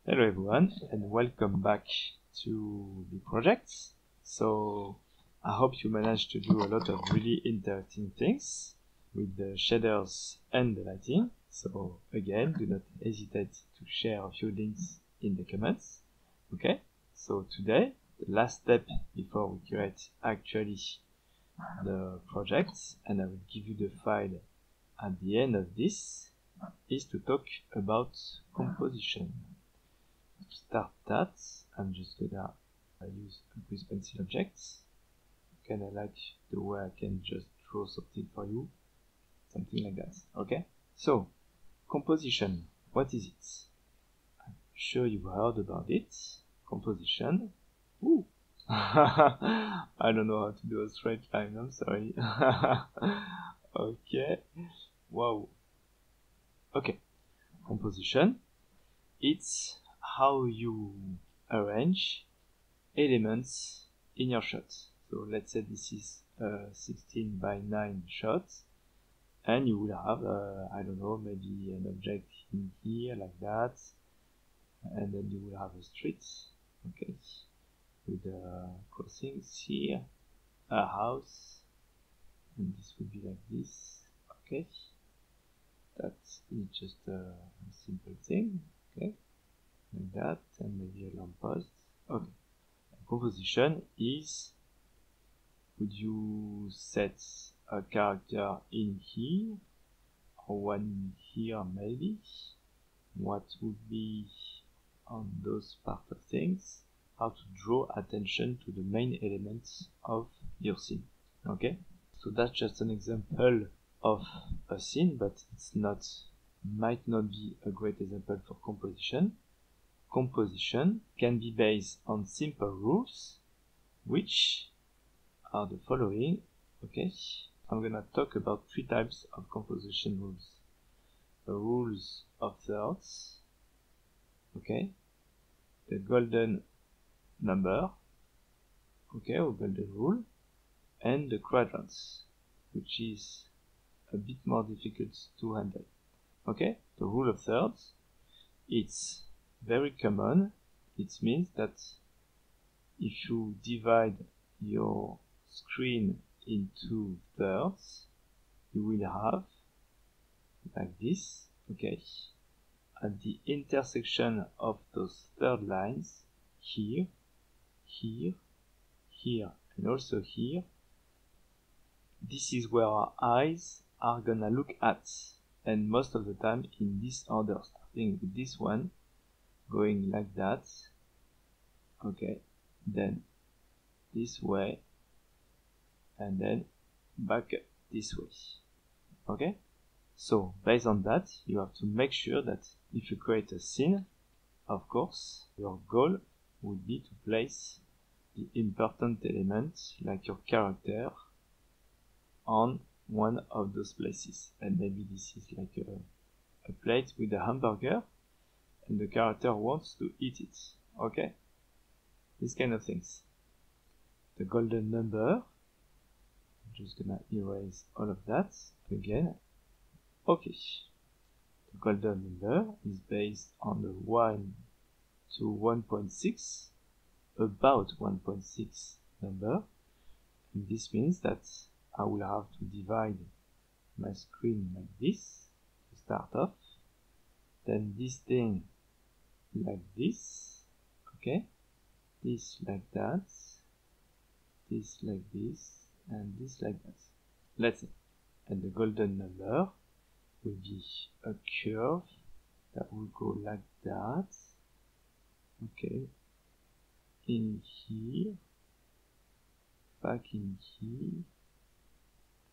Hello everyone and welcome back to the project. So I hope you managed to do a lot of really interesting things with the shaders and the lighting. So again, do not hesitate to share a few links in the comments. Okay, so today, the last step before we create actually the project, and I will give you the file at the end of this, is to talk about composition. To start that, I'm just gonna use a quiz pencil objects. Kinda like the way I can just draw something for you, something like that. Okay? So, composition, what is it? I'm sure you've heard about it. Composition. Ooh. I don't know how to do a straight line, I'm sorry. Okay. Wow. Okay. Composition. It's how you arrange elements in your shot. So let's say this is a 16 by 9 shot, and you will have, I don't know, maybe an object in here like that, and then you will have a street, okay, with crossings here, a house, and this would be like this, okay. That is just a simple thing, okay, like that, and maybe a lamppost. Okay. Composition is, would you set a character in here, or one in here maybe? What would be on those part of things? How to draw attention to the main elements of your scene. Okay? So that's just an example of a scene, but it's not, might not be a great example for composition. Composition can be based on simple rules, which are the following. Okay, I'm gonna talk about 3 types of composition rules. The rules of thirds, okay, the golden number, okay, or golden rule, and the quadrants, which is a bit more difficult to handle. Okay, the rule of thirds, it's very common. It means that if you divide your screen into thirds, you will have like this, okay, at the intersection of those third lines, here, here, here, and also here, this is where our eyes are gonna look at, and most of the time in this order, starting with this one, going like that, okay, then this way, and then back up this way. Okay, so based on that, you have to make sure that if you create a scene, of course, your goal would be to place the important elements, like your character, on one of those places. And maybe this is like a plate with a hamburger, and the character wants to eat it. Okay, these kind of things. The golden number, I'm just gonna erase all of that again. Okay, the golden number is based on the 1 to 1.6, about 1.6 number, and this means that I will have to divide my screen like this to start off, then this thing like this, okay, this like that, this like this, and this like that. Let's say, and the golden number will be a curve that will go like that, okay, in here, back in here,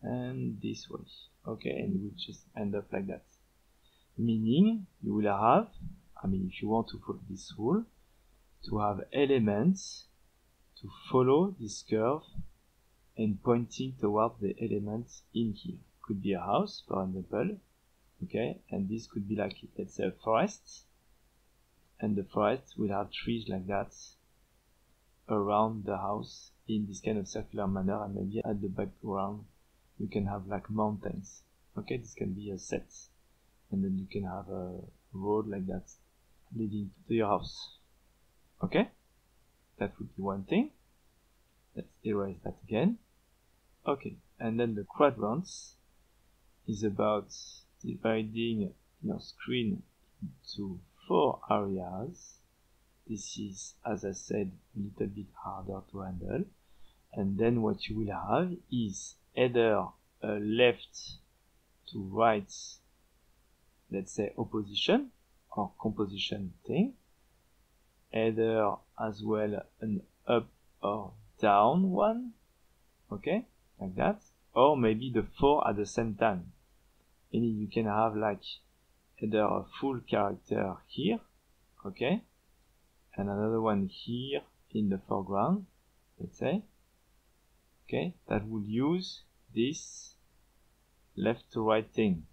and this way, okay, and it will just end up like that. Meaning, you will have, I mean, if you want to follow this rule, to have elements to follow this curve and pointing toward the elements in here. Could be a house, for example, okay, and this could be like, let's say, a forest, and the forest will have trees like that around the house in this kind of circular manner, and maybe at the background you can have like mountains. Okay, this can be a set, and then you can have a road like that. leading to your house. Okay, that would be one thing. Let's erase that again. Okay, and then the quadrants is about dividing your screen into 4 areas. This is, as I said, a little bit harder to handle. And then what you will have is either a left to right, let's say opposition or composition thing, either as well an up or down one, okay, like that, or maybe the 4 at the same time. Meaning you can have like either a full character here, okay, and another one here in the foreground, let's say, okay, that will use this left to right thing.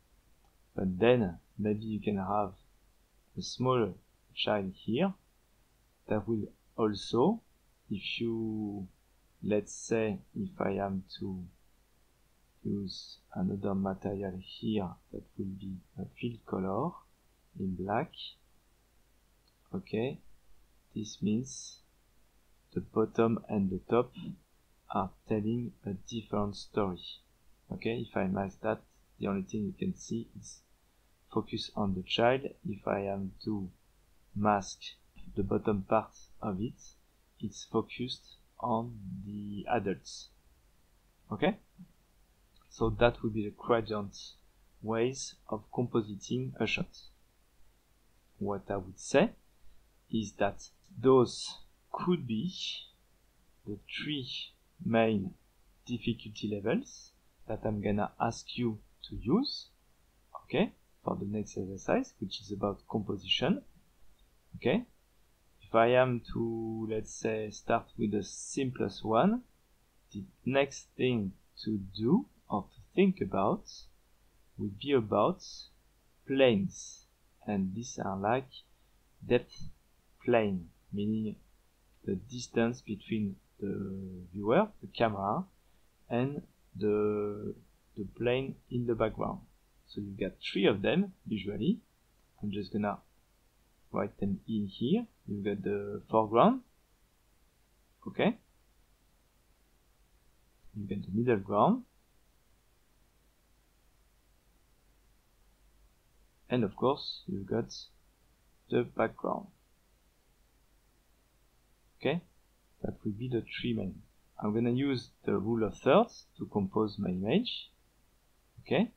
But then maybe you can have a small child here that will also, if you, let's say, if I am to use another material here, that will be a fill color in black, okay, this means the bottom and the top are telling a different story. Okay, if I mask that, the only thing you can see is focus on the child. If I am to mask the bottom part of it, it's focused on the adults. Okay, so that would be the quadrant ways of compositing a shot. What I would say is that those could be the 3 main difficulty levels that I'm gonna ask you to use, okay, for the next exercise, which is about composition. Okay, if I am to, let's say, start with the simplest one, the next thing to do or to think about would be about planes, and these are like depth plane, meaning the distance between the viewer, the camera, and the plane in the background. So you got 3 of them usually. I'm just gonna write them in here. You got the foreground, okay, you get the middle ground, and of course you've got the background. Okay, that will be the 3 main. I'm gonna use the rule of thirds to compose my image. Okay,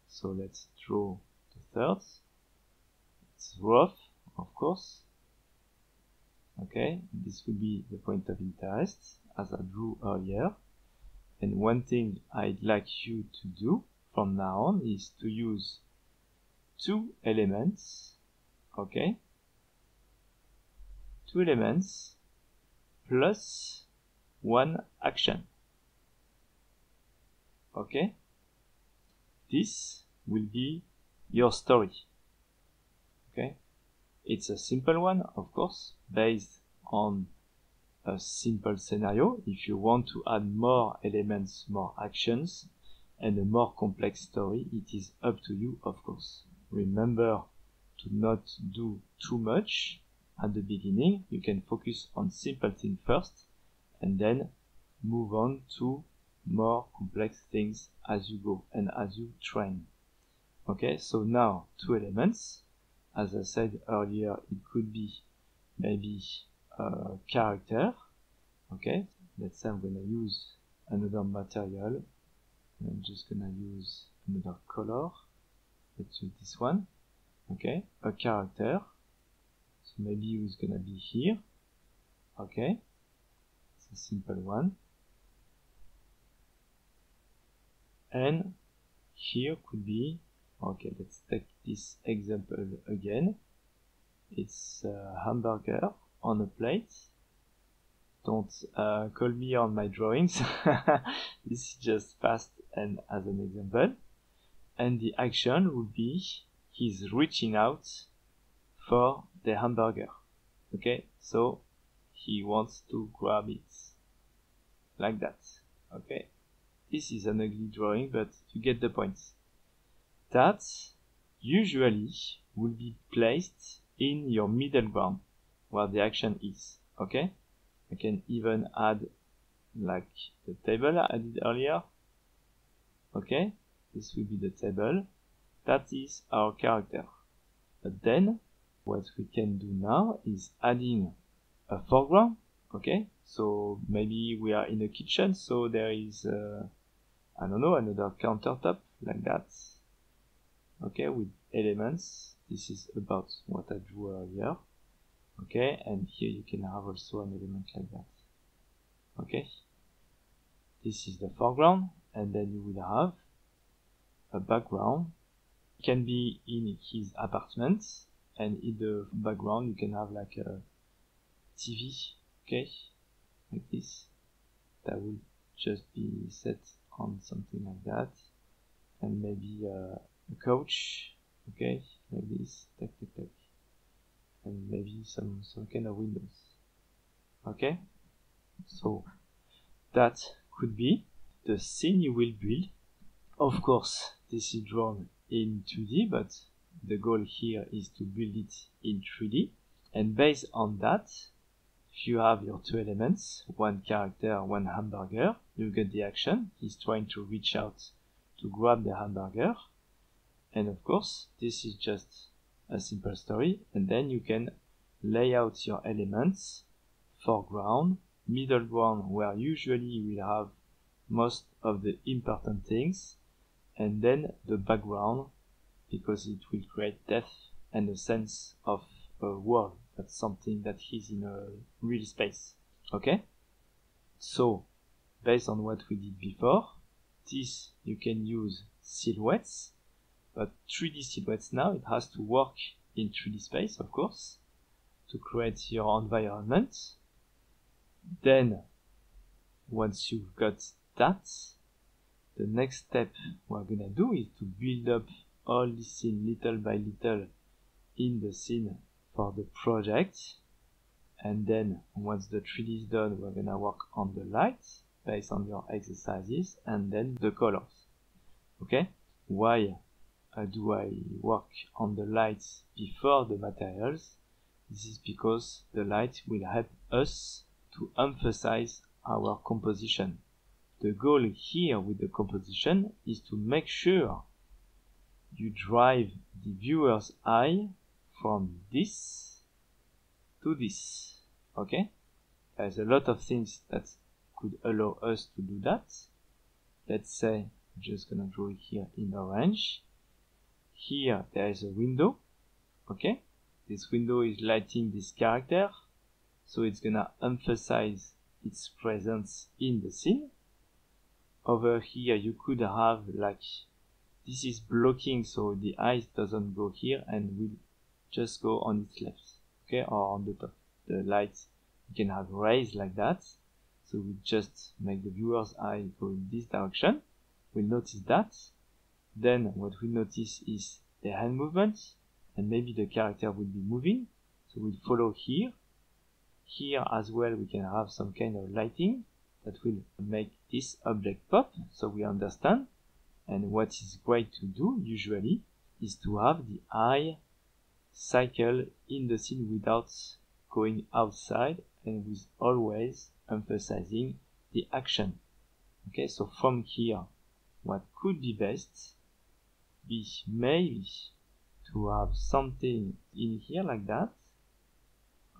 so let's draw the thirds. It's rough, of course. Okay, this will be the point of interest as I drew earlier. And one thing I'd like you to do from now on is to use 2 elements, okay, 2 elements plus 1 action, okay. This will be your story, okay. It's a simple one, of course, based on a simple scenario. If you want to add more elements, more actions, and a more complex story, it is up to you, of course. Remember to not do too much at the beginning. You can focus on simple things first, and then move on to more complex things as you go and as you train. Okay, so now 2 elements. As I said earlier, it could be maybe a character. Okay, let's say I'm gonna use another material. I'm just gonna use another color. Let's use this one. Okay, a character. So maybe who's gonna be here. Okay, it's a simple one. And here could be, okay, let's take this example again. It's a hamburger on a plate. Don't call me on my drawings. This is just fast and as an example. And the action would be he's reaching out for the hamburger. Okay, so he wants to grab it like that. Okay, this is an ugly drawing, but you get the point. That usually will be placed in your middle ground where the action is. Okay, I can even add like the table I did earlier. Okay, this will be the table. That is our character. But then what we can do now is adding a foreground. Okay, so maybe we are in a kitchen, so there is I don't know, another countertop like that. Okay, with elements. This is about what I drew earlier. Okay, and here you can have also an element like that. Okay, this is the foreground, and then you will have a background. It can be in his apartment, and in the background you can have like a TV. Okay, like this. That will just be set on something like that, and maybe a couch. Okay, like this. Tac, tac, tac. And maybe some kind of windows. Okay, so that could be the scene you will build. Of course, this is drawn in 2D, but the goal here is to build it in 3D. And based on that, if you have your two elements, one character, one hamburger, you get the action. He's trying to reach out to grab the hamburger. And of course, this is just a simple story. And then you can lay out your elements, foreground, middle ground, where usually you will have most of the important things, and then the background, because it will create depth and a sense of a world. That's something that is in a real space. Okay? So, based on what we did before, this you can use silhouettes, but 3D silhouettes now, it has to work in 3D space, of course, to create your environment. Then, once you've got that, the next step we're gonna do is to build up all this scene little by little in the scene for the project. And then once the 3D is done, we're gonna work on the lights based on your exercises, and then the colors. Okay? Why do I work on the lights before the materials? This is because the light will help us to emphasize our composition. The goal here with the composition is to make sure you drive the viewer's eye from this to this. Okay? There's a lot of things that could allow us to do that. Let's say I'm just gonna draw it here in orange. Here there is a window. Okay? This window is lighting this character, so it's gonna emphasize its presence in the scene. Over here you could have like, this is blocking, so the eyes doesn't go here and will just go on its left, okay, or on the top. The light, you can have rays like that, so we just make the viewer's eye go in this direction. We'll notice that. Then what we notice is the hand movement, and maybe the character will be moving, so we'll follow here. Here as well we can have some kind of lighting that will make this object pop, so we understand. And what is great to do usually is to have the eye cycle in the scene without going outside, and with always emphasizing the action. Okay, so from here, what could be best be maybe to have something in here like that.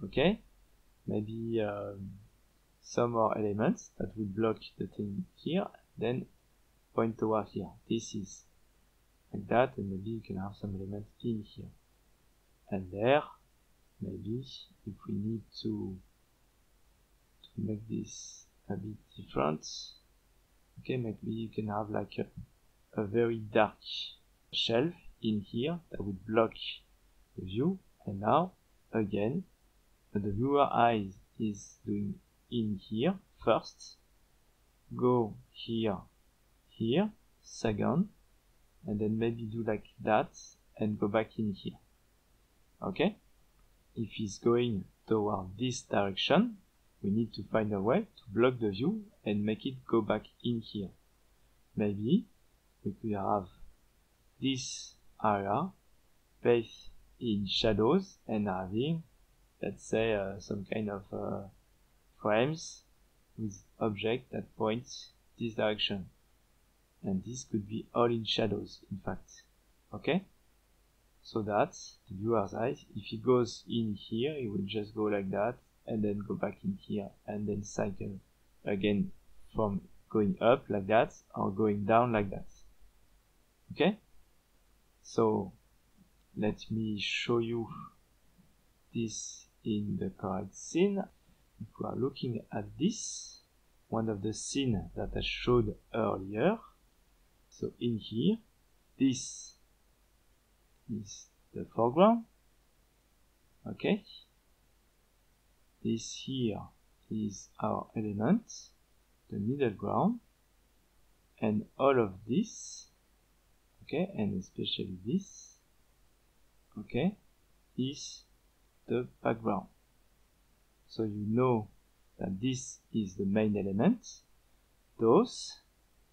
Okay, maybe some more elements that will block the thing here, then point toward here. This is like that, and maybe you can have some elements in here and there. Maybe if we need to make this a bit different, okay, maybe you can have like a very dark shelf in here that would block the view. And now again, the viewer eyes is doing in here first, go here, here, second, and then maybe do like that and go back in here. Okay? If he's going toward this direction, we need to find a way to block the view and make it go back in here. Maybe we could have this area based in shadows and having, let's say, some kind of frames with object that points this direction. And this could be all in shadows, in fact. Okay? So that the viewer's eyes, if he goes in here, he will just go like that, and then go back in here, and then cycle again from going up like that, or going down like that. Okay? So, let me show you this in the correct scene. If we are looking at this, one of the scenes that I showed earlier, so in here, this is the foreground, okay? This here is our element, the middle ground, and all of this, okay, and especially this, okay, is the background. So you know that this is the main element. Those,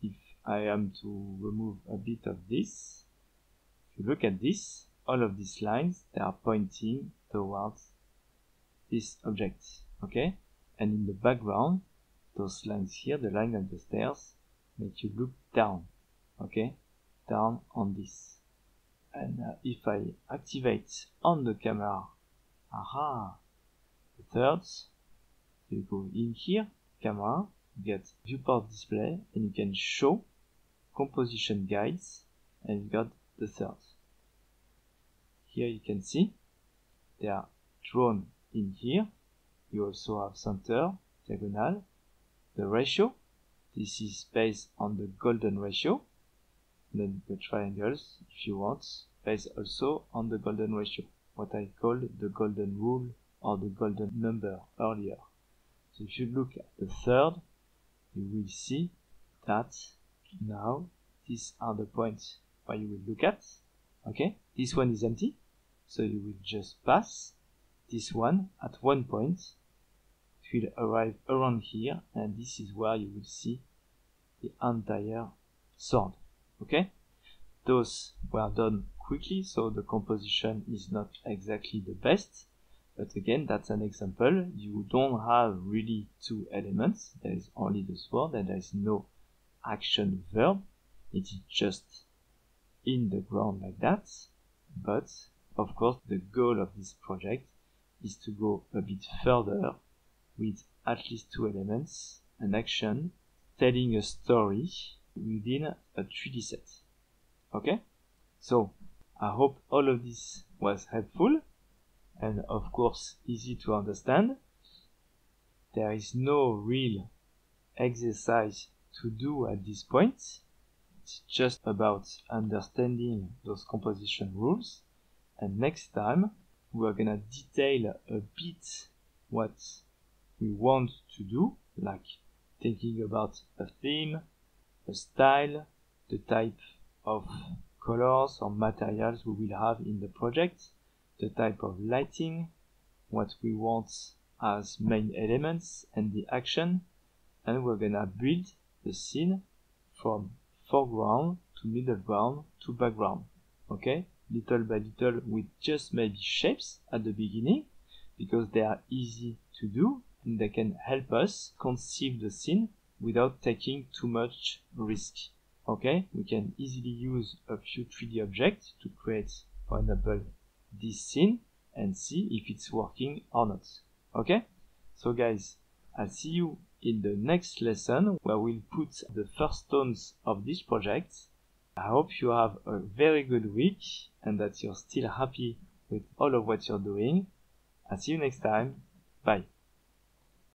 if I am to remove a bit of this, if you look at this, all of these lines, they are pointing towards this object, okay? And in the background, those lines here, the line of the stairs, make you look down, okay? Down on this. And if I activate on the camera, aha, the thirds, you go in here, camera, get viewport display, and you can show composition guides, and you got the thirds. Here you can see they are drawn in here. You also have center, diagonal, the ratio. This is based on the golden ratio. Then the triangles, if you want, based also on the golden ratio, what I called the golden rule or the golden number earlier. So if you look at the third, you will see that now these are the points where you will look at. Okay, this one is empty, so you will just pass this one at one point. It will arrive around here, and this is where you will see the entire sword. Okay, those were done quickly, so the composition is not exactly the best. But again, that's an example. You don't have really two elements. There is only the sword, and there is no action verb. It is just in the ground like that. But of course, the goal of this project is to go a bit further with at least two elements, an action, telling a story within a 3D set. Okay? So, I hope all of this was helpful and of course easy to understand. There is no real exercise to do at this point. It's just about understanding those composition rules, and next time we're gonna detail a bit what we want to do, like thinking about a theme, a style, the type of colors or materials we will have in the project, the type of lighting, what we want as main elements and the action, and we're gonna build the scene from foreground to middle ground to background. Okay, little by little with just maybe shapes at the beginning, because they are easy to do and they can help us conceive the scene without taking too much risk. Okay, we can easily use a few 3D objects to create, for example, this scene and see if it's working or not. Okay, so guys, I'll see you in the next lesson where we'll put the first stones of this project. I hope you have a very good week and that you're still happy with all of what you're doing. I'll see you next time. Bye.